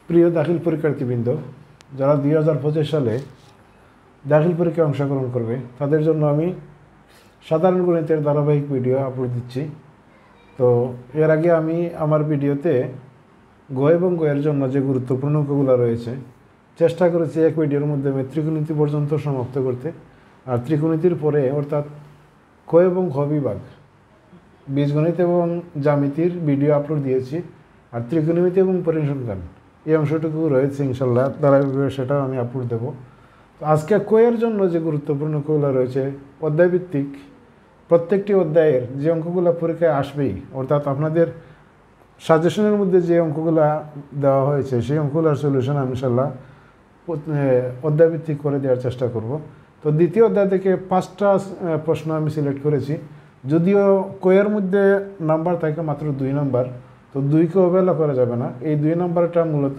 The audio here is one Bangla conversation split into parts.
প্রিয় দাখিল পরীক্ষার্থীবৃন্দ, যারা 2025 সালে দাখিল পরীক্ষায় অংশগ্রহণ করবে তাদের জন্য আমি সাধারণ গণিতের ধারাবাহিক ভিডিও আপলোড দিচ্ছি। তো এর আগে আমি আমার ভিডিওতে গ এবং গয়ের জন্য যে গুরুত্বপূর্ণ অঙ্কগুলো রয়েছে চেষ্টা করেছি এক ভিডিওর মধ্যে ত্রিকোণমিতি পর্যন্ত সমাপ্ত করতে। আর ত্রিকোণমিতির পরে অর্থাৎ ক এবং খ বিভাগ বীজগণিত এবং জ্যামিতির ভিডিও আপলোড দিয়েছি। আর ত্রিকোণমিতি এবং পরিসংখ্যান এই অংশটুকু রয়েছে, ইনশাল্লাহ ধারাবাহিকভাবে সেটাও আমি আপলোড দেবো। তো আজকে কয়ের জন্য যে গুরুত্বপূর্ণ অঙ্কগুলো রয়েছে অধ্যায়ভিত্তিক, প্রত্যেকটি অধ্যায়ের যে অঙ্কগুলো পরীক্ষায় আসবেই, অর্থাৎ আপনাদের সাজেশনের মধ্যে যে অঙ্কগুলো দেওয়া হয়েছে সেই অঙ্কগুলোর সলিউশন আমি ইনশাল্লাহ অধ্যায়ভিত্তিক করে দেওয়ার চেষ্টা করব। তো দ্বিতীয় অধ্যায় থেকে 5টা প্রশ্ন আমি সিলেক্ট করেছি। যদিও কয়ের মধ্যে নাম্বার থাকে মাত্র 2 নাম্বার, তো 2কে অবহেলা করা যাবে না। এই 2 নাম্বারটা মূলত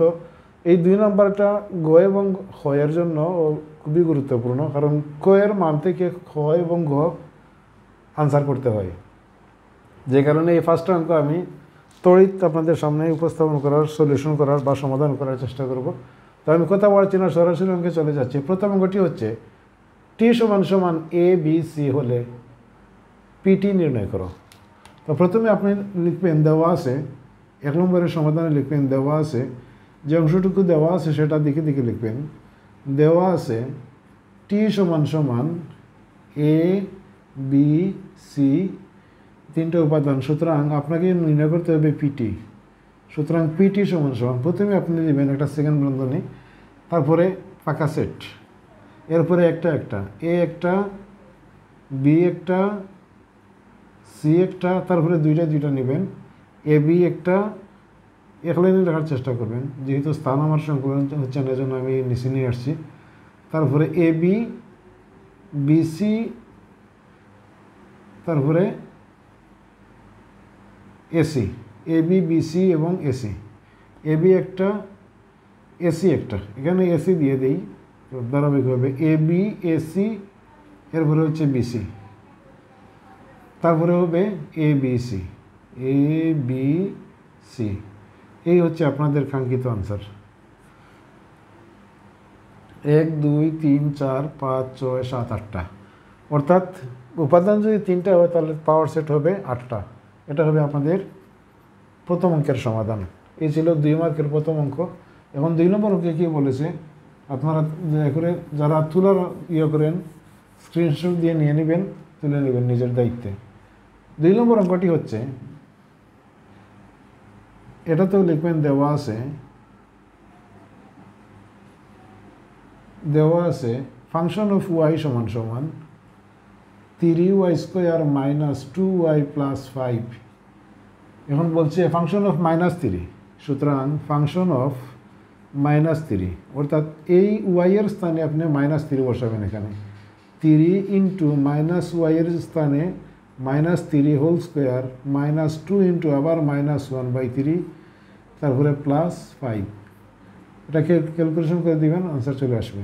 এই 2 নাম্বারটা গ এবং খ এর জন্য খুবই গুরুত্বপূর্ণ, কারণ ক এর মান থেকে খ এবং গ আনসার করতে হয়। যে কারণে এই ফার্স্ট অঙ্ক আমি তড়িৎ আপনাদের সামনে উপস্থাপন করার, সলিউশন করার বা সমাধান করার চেষ্টা করব। তো আমি কথা বলছি না, সরাসরি অঙ্কে চলে যাচ্ছি। প্রথম অঙ্কটি হচ্ছে টি সমান এ বি সি হলে পিটি নির্ণয় করো। তো প্রথমে আপনি লিখবেন, দেওয়া আছে 1 নম্বরের সমাধানে লিখবেন দেওয়া আছে, যে অংশটুকু দেওয়া আছে সেটা দিকে দিকে লিখবেন। দেওয়া আছে টি সমান এ বি সি 3টে উপাদান, সুতরাং আপনাকে নির্ণয় করতে হবে পিটি। সুতরাং পিটি সমান প্রথমে আপনি নেবেন একটা সেকেন্ড বন্ধনী, তারপরে ফাঁকা সেট, এরপরে একটা এ একটা, বি একটা, সি একটা, তারপরে দুইটা নেবেন। এ বি একটা, এক লাইনে লেখার চেষ্টা করবেন, যেহেতু স্থান আমার সংকলন হচ্ছে না, এজন্য আমি নিচে নিয়ে আসছি। তারপরে এ বি, বিসি, তারপরে এসি, এ বি বিসি এবং এসি। এ বি একটা, এসি একটা, এখানে এসি দিয়ে দেই ধারাবাহিকভাবে। এ বি এসি, এরপরে হচ্ছে বিসি, তারপরে হবে A B C, A B C. এই হচ্ছে আপনাদের কাঙ্ক্ষিত আনসার। 1 2 3 4 5 6 7 8টা, অর্থাৎ উপাদান যদি 3টা হয় তাহলে পাওয়ার সেট হবে 8টা। এটা হবে আপনাদের প্রথম অঙ্কের সমাধান। এই ছিল 2 মার্কের প্রথম অঙ্ক। এখন 2 নম্বর অঙ্কে কী বলেছে, আপনারা করে যারা তুলার করেন স্ক্রিনশট দিয়ে নিয়ে নেবেন, তুলে নেবেন নিজের দায়িত্বে। 2 নম্বর অঙ্কটি হচ্ছে, এটাতেও লিখবেন দেওয়া আছে ফাংশন অফ ওয়াই সমান 3y² মাইনাস 2y প্লাস 5। এখন বলছে ফাংশন অফ -3, সুতরাং ফাংশন অফ -3, অর্থাৎ এই ওয়াই এর স্থানে আপনি -3 বসাবেন। এখানে 3 ইন্টু -y এর স্থানে -3 হোল স্কোয়ার, -2 ইন্টু আবার -1/3, তারপরে প্লাস 5। এটাকে ক্যালকুলেশন করে দিবেন, আনসার চলে আসবে।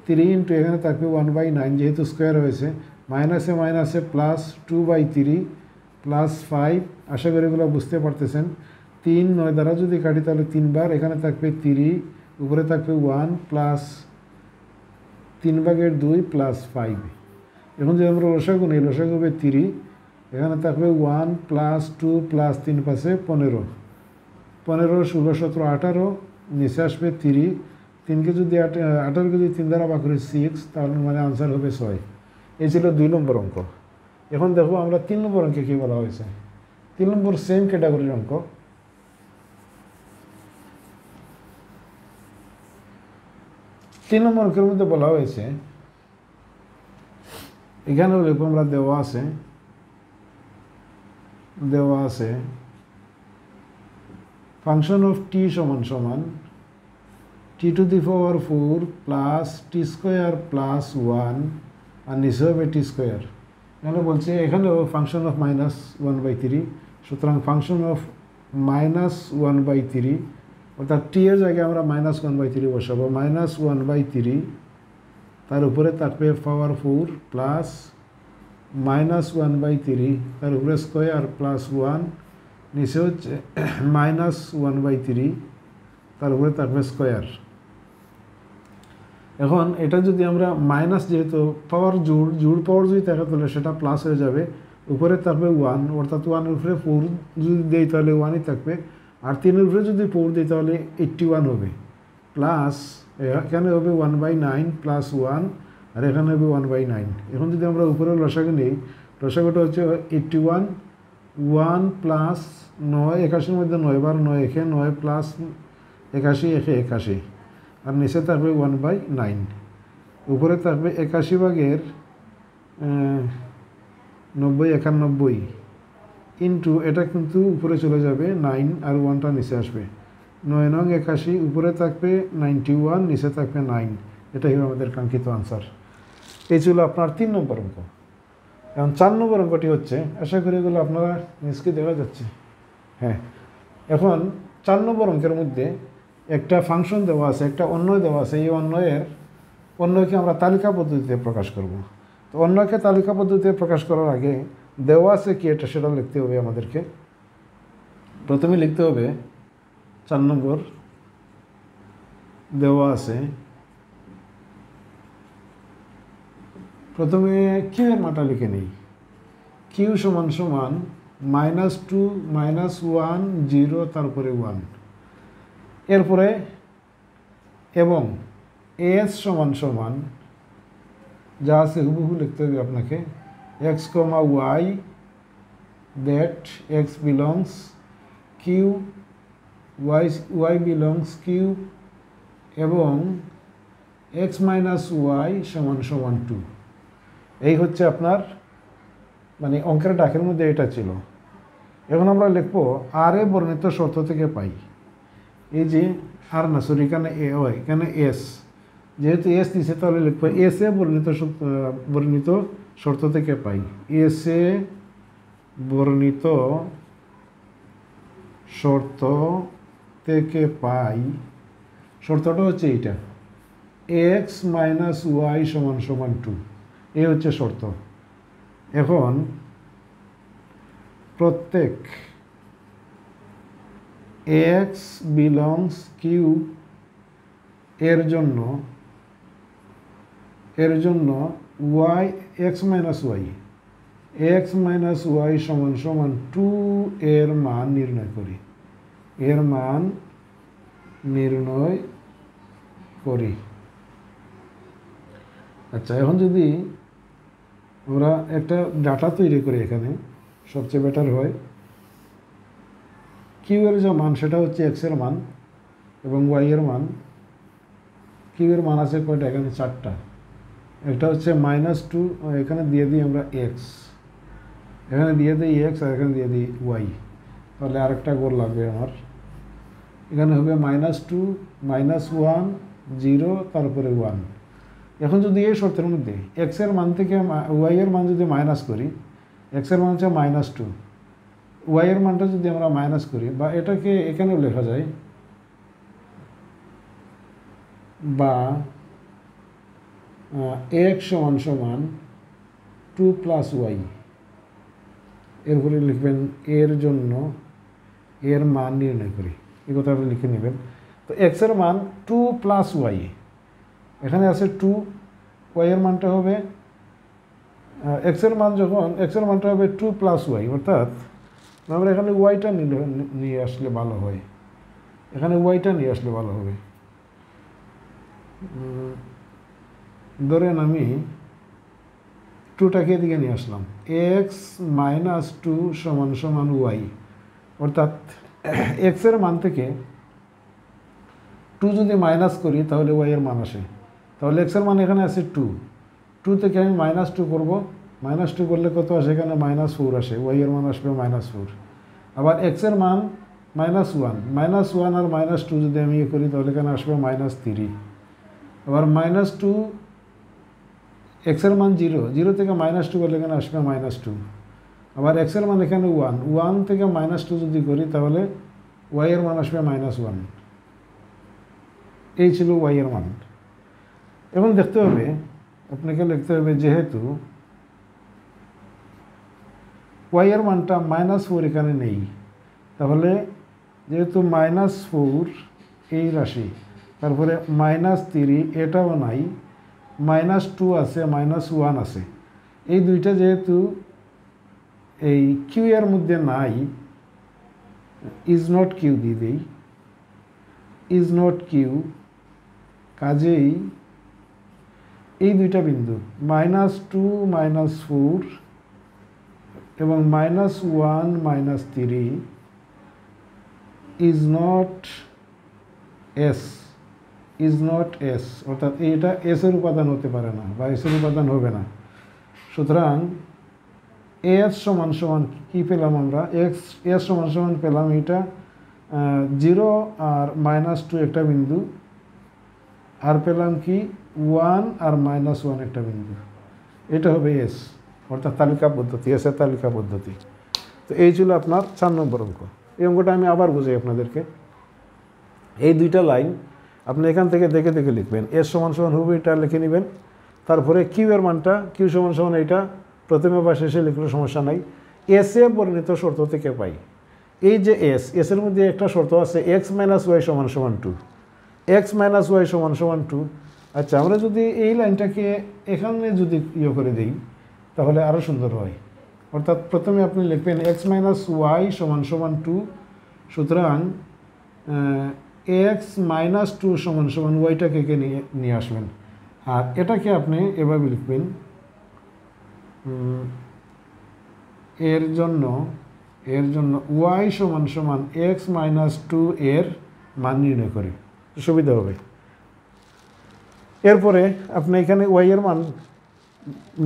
3 ইন্টু এখানে থাকবে 1/9, যেহেতু স্কোয়ার হয়েছে, মাইনাসে মাইনাসে প্লাস 2/3 প্লাস 5। আশা করি এগুলো বুঝতে পারতেছেন। 3 9 দ্বারা যদি কাটি তাহলে 3 বার, এখানে থাকবে 3, উপরে থাকবে 1 প্লাস 3/2 প্লাস 5। এখন যদি আমরা লসাগু নিই, লসাগু হবে 3, এখানে থাকবে 1 প্লাস 2 প্লাস 3 পাশে 15, 15 16 17 18, নিচে আসবে 3, 3কে যদি 18কে যদি 3 দ্বারা ভাগ করি 6, তাহলে মানে আনসার হবে 6। এই ছিল 2 নম্বর অঙ্ক। এখন দেখো আমরা 3 নম্বর অঙ্কে কী বলা হয়েছে। 3 নম্বর সেম ক্যাটাগরির অঙ্ক। 3 নম্বর অঙ্কের মধ্যে বলা হয়েছে, এখানেও লিখবো আমরা দেওয়া আছে ফাংশন অফ টি সমান t to the power 4 plus t² plus 1, আর নিচে হবে t²। এখানে বলছে এখানেও ফাংশন অফ -1/3, সুতরাং ফাংশন অফ -1/3, অর্থাৎ টি এর জায়গায় আমরা -1/3 বসাবো। -1/3, তার উপরে থাকবে পাওয়ার 4 প্লাস -1/3, তার উপরে স্কোয়ার প্লাস 1, নিচে হচ্ছে -1/3, তার উপরে থাকবে স্কোয়ার। এখন এটা যদি আমরা মাইনাস, যেহেতু পাওয়ার জোড় পাওয়ার যদি থাকে তাহলে সেটা প্লাস হয়ে যাবে, উপরে থাকবে 1, অর্থাৎ 1-এর উপরে 4 যদি দেই তাহলে 1-ই থাকবে, আর 3-এর উপরে যদি 4 দিই তাহলে 81 হবে, প্লাস এখানে হবে 1/9 প্লাস 1, আর এখানে হবে 1/9। এখন যদি আমরা উপরে লসাগু নিই, লসাগুটা হচ্ছে 81, 1 প্লাস 9, 81-এর মধ্যে 9 বার 9 একে 9 প্লাস 81 একে 81, আর নিচে থাকবে 1/9, উপরে থাকবে 81 90 91 ইন্টু, এটা কিন্তু উপরে চলে যাবে 9 আর 1টা নিচে আসবে, 9 নং 81, উপরে থাকবে 91, নিচে থাকবে 9। এটাই হবে আমাদের কাঙ্ক্ষিত আনসার। এই ছিল আপনার 3 নম্বর অঙ্ক। এখন 4 নম্বর অঙ্কটি হচ্ছে, আশা করি এগুলো আপনারা নিচকে দেখা যাচ্ছে। হ্যাঁ, এখন 4 নম্বর অঙ্কের মধ্যে একটা ফাংশন দেওয়া আছে, একটা অন্যয় দেওয়া আছে। এই অন্যয়কে আমরা তালিকা পদ্ধতিতে প্রকাশ করব। তো অন্যয়কে তালিকা পদ্ধতিতে প্রকাশ করার আগে দেওয়া আছে কি এটা সেটা লিখতে হবে আমাদেরকে। প্রথমে লিখতে হবে 4 নম্বর দেওয়া আছে, প্রথমে কিউ এর মানটা লিখে নিই। কিউ সমান সমান -2 -1 0 তারপরে 1, এরপরে এবং এস সমান সমান যা আছে হুবহু লিখতে হবে আপনাকে, x, y that x belongs q, y belongs q এবং x minus y সমান সমান 2। এই হচ্ছে আপনার মানে অঙ্কের ডাকের মধ্যে এটা ছিল। এখন আমরা লিখবো আর এ বর্ণিত শর্ত থেকে পাই, এই যে আর না সরি এখানে এ হয়, এখানে এস, যেহেতু এস দিছে তাহলে লিখবো এস এ বর্ণিত শর্ত থেকে পাই, এস এ বর্ণিত শর্ত থেকে পাই। শর্তটা হচ্ছে এইটা, x মাইনাস ওয়াই সমান সমান 2, এই হচ্ছে শর্ত। এখন প্রত্যেক x বিলংস কিউ এর জন্য y x মাইনাস ওয়াই সমান সমান 2 এর মান নির্ণয় করি, আচ্ছা, এখন যদি আমরা একটা ডাটা তৈরি করি এখানে সবচেয়ে বেটার হয়। কিউ এর যে মান সেটা হচ্ছে এক্স এর মান এবং ওয়াই এর মান। কিউ এর মান আছে কয়টা? এখানে 4টা। একটা হচ্ছে -2, এখানে দিয়ে দিই আমরা এক্স, এখানে দিয়ে দিই এক্স, আর এখানে দিয়ে দিই ওয়াই। তাহলে আরেকটা গোল লাগবে আমার, এখানে হবে -2 -1 0 তারপরে 1। এখন যদি এই শর্তের মধ্যে এক্স এর মান থেকে ওয়াই এর মান যদি মাইনাস করি, এক্স এর মান হচ্ছে -2, ওয়াই এর মানটা যদি আমরা মাইনাস করি, বা এটাকে এখানেও লেখা যায়, বা এক্স সমান সমান 2 প্লাস ওয়াই, এরপরে লিখবেন এর জন্য এর মান নির্ণয় করি, এই কথাটা লিখে নেবেন। তো এক্স এর মান 2 প্লাস ওয়াই, এখানে আছে 2, ওয়াই এর মানটা হবে এক্স এর মানটা হবে 2 প্লাস ওয়াই, অর্থাৎ আমরা এখানে ওয়াইটা নিয়ে আসলে ভালো হয়, এখানে ওয়াইটা নিয়ে আসলে ভালো হবে। ধরেন আমি 2টাকে এদিকে নিয়ে আসলাম, এক্স মাইনাস 2 সমান সমান ওয়াই, অর্থাৎ এক্স এর মান থেকে 2 যদি মাইনাস করি তাহলে ওয়াই এর মান আসে। তাহলে এক্স এর মান এখানে আছে 2 থেকে আমি -2 করব, -2 করলে কত আসে? এখানে -4 আসে, ওয়াই এর মান আসবে -4। আবার এক্স এর মান -1 আর -2 যদি আমি করি তাহলে এখানে আসবে -3। আবার -2, এক্স এর মান 0 থেকে -2 করলে এখানে আসবে -2। আবার এক্স এর মান এখানে 1 থেকে -2 যদি করি তাহলে ওয়াই এর মান আসবে -1। এই ছিল ওয়াই এর মান। এখন দেখতে হবে, আপনাকে লিখতে হবে, যেহেতু ওয়াই এর মানটা -4 এখানে নেই, তাহলে যেহেতু -4 এই রাশি, তারপরে -3 এটাও নাই, -2 আছে, -1 আছে। এই দুইটা যেহেতু এই কিউ এর মধ্যে নাই, ইজ নট কিউ দিয়ে দিই, ইজ নট কিউ, কাজেই এই দুইটা বিন্দু -2 -4 এবং -1 -3 is not S, is not S, অর্থাৎ এটা এস এর উপাদান হতে পারে না বা এস এর উপাদান হবে না। সুতরাং এস সমান সমান কী পেলাম আমরা, এস সমান সমান পেলাম এটা 0 আর -2 একটা বিন্দু, আর পেলাম কি 1 আর -1 একটা বিন্দু, এটা হবে এস, অর্থাৎ তালিকা পদ্ধতি, এস এর তালিকা পদ্ধতি। তো এই ছিল আপনার 4 নম্বর অঙ্ক। এই অঙ্কটা আমি আবার বুঝাই আপনাদেরকে। এই দুইটা লাইন আপনি এখান থেকে দেখে দেখে লিখবেন, এস সমান সমান হবে এটা লিখে নেবেন, তারপরে কিউ এর মানটা কিউ সমান সমান এইটা প্রথমে বা শেষে লিখলে সমস্যা নাই। এস এ পরিণত শর্ত থেকে পাই, এই যে এস, এস এর মধ্যে একটা শর্ত আছে x - y = 2, x - y = 2। আচ্ছা, আমরা যদি এই লাইনটাকে এখানে যদি করে দিই তাহলে আরও সুন্দর হয়। অর্থাৎ প্রথমে আপনি লিখবেন x - y = 2, সুতরাং x - 2 = ওয়াইটাকে নিয়ে আসবেন, আর এটাকে আপনি এভাবে লিখবেন, এর জন্য y = x - 2 এর মান নির্ণয় করে সুবিধা হবে। এরপরে আপনি এখানে y এর মান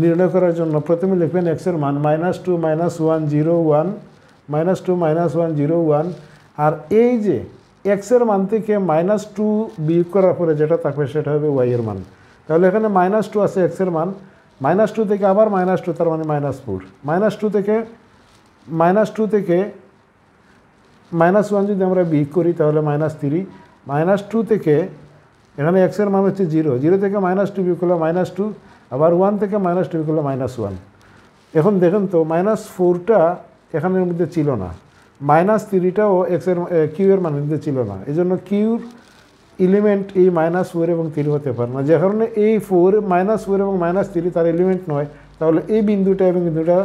নির্ণয় করার জন্য প্রথমে লিখবেন x এর মান -2 - 1 0 1, -2 - 1 0 1, আর এই যে x এর মান থেকে -2 বিয়োগ করার পরে যেটা থাকবে সেটা হবে y এর মান। তাহলে এখানে -2 আছে x এর মান, -2 থেকে আবার -2, তার মানে -4, -2 থেকে -1 যদি আমরা বিয়োগ করি তাহলে -3, -2 থেকে এখানে x এর মান হচ্ছে 0, 0 থেকে -2 বিয়োগ করলে -2, আবার 1 থেকে -2 বিয়োগ করলে -1। এখন দেখেন তো -4টা এখানের মধ্যে ছিল না, -3টাও x এর কিউ এর মানের মধ্যে ছিল না, এই জন্য কিউর এলিমেন্ট এই -4 এবং 3 হতে পারে না। যে কারণে এই -4 এবং -3 তার এলিমেন্ট নয়, তাহলে এই বিন্দুটা এবং বিন্দুটা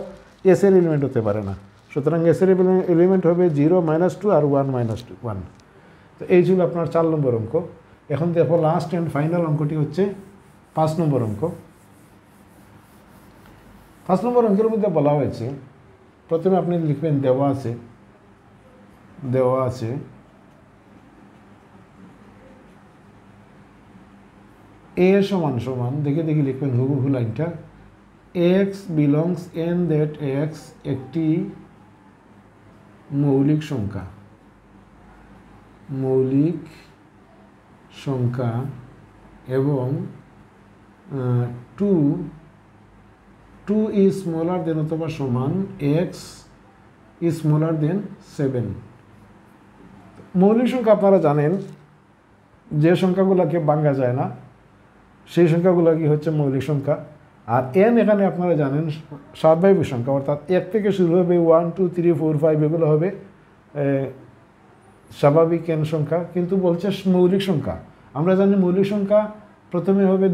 এস এর এলিমেন্ট হতে পারে না। সুতরাং এস এর এলিমেন্ট হবে 0 -2 আর 1 -1। তো এই ছিল আপনার 4 নম্বর অঙ্ক। এখন দেখো লাস্ট অ্যান্ড ফাইনাল অঙ্কটি হচ্ছে 5 নম্বর অঙ্ক। 5 নম্বর অঙ্কের মধ্যে বলা হয়েছে, প্রথমে আপনি লিখবেন দেওয়া আছে a সমান দেখে লিখবেন হুবহু লাইনটা, x belongs n that x একটি মৌলিক সংখ্যা এবং 2 is smaller than অথবা সমান x is smaller than 7। মৌলিক সংখ্যা আপনারা জানেন যে সংখ্যাগুলোকে ভাঙা যায় না সেই সংখ্যাগুলো কি হচ্ছে মৌলিক সংখ্যা, আর n এখানে আপনারা জানেন স্বাভাবিক সংখ্যা, অর্থাৎ 1 থেকে শুরু হবে 1 2 3 4 5 এগুলো হবে স্বাভাবিক n সংখ্যা, কিন্তু বলছে মৌলিক সংখ্যা। আমরা জানি মৌলিক সংখ্যা প্রথমে হবে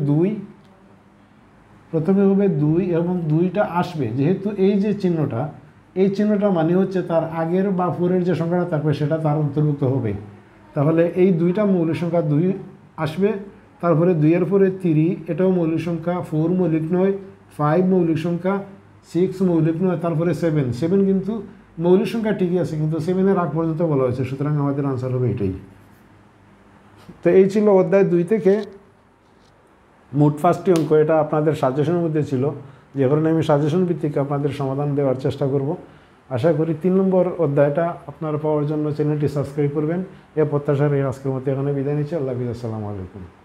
2 এবং 2টা আসবে, যেহেতু এই যে চিহ্নটা মানে হচ্ছে তার আগের বা পরের যে সংখ্যাটা থাকবে সেটা তার অন্তর্ভুক্ত হবে। তাহলে এই 2টা মৌলিক সংখ্যা 2 আসবে, তারপরে 2 এর পরে 3, এটাও মৌলিক সংখ্যা, 4 মৌলিক নয়, 5 মৌলিক সংখ্যা, 6 মৌলিক নয়, তারপরে 7 কিন্তু মৌলিক সংখ্যা ঠিকই আছে, কিন্তু 7 এর আগ পর্যন্ত বলা হয়েছে, সুতরাং আমাদের আনসার হবে এটাই। তো এই ছিল অধ্যায় 2 থেকে মোট 5টি অঙ্ক। এটা আপনাদের সাজেশনের মধ্যে ছিল, যে কারণে আমি সাজেশন ভিত্তিক আপনাদের সমাধান দেওয়ার চেষ্টা করব। আশা করি 3 নম্বর অধ্যায়টা আপনারা পাওয়ার জন্য চ্যানেলটি সাবস্ক্রাইব করবেন। এ প্রত্যাশার আজকের মতো এখানে বিদায় নিচ্ছি। আল্লাহ হাফেজ, আসসালামু আলাইকুম।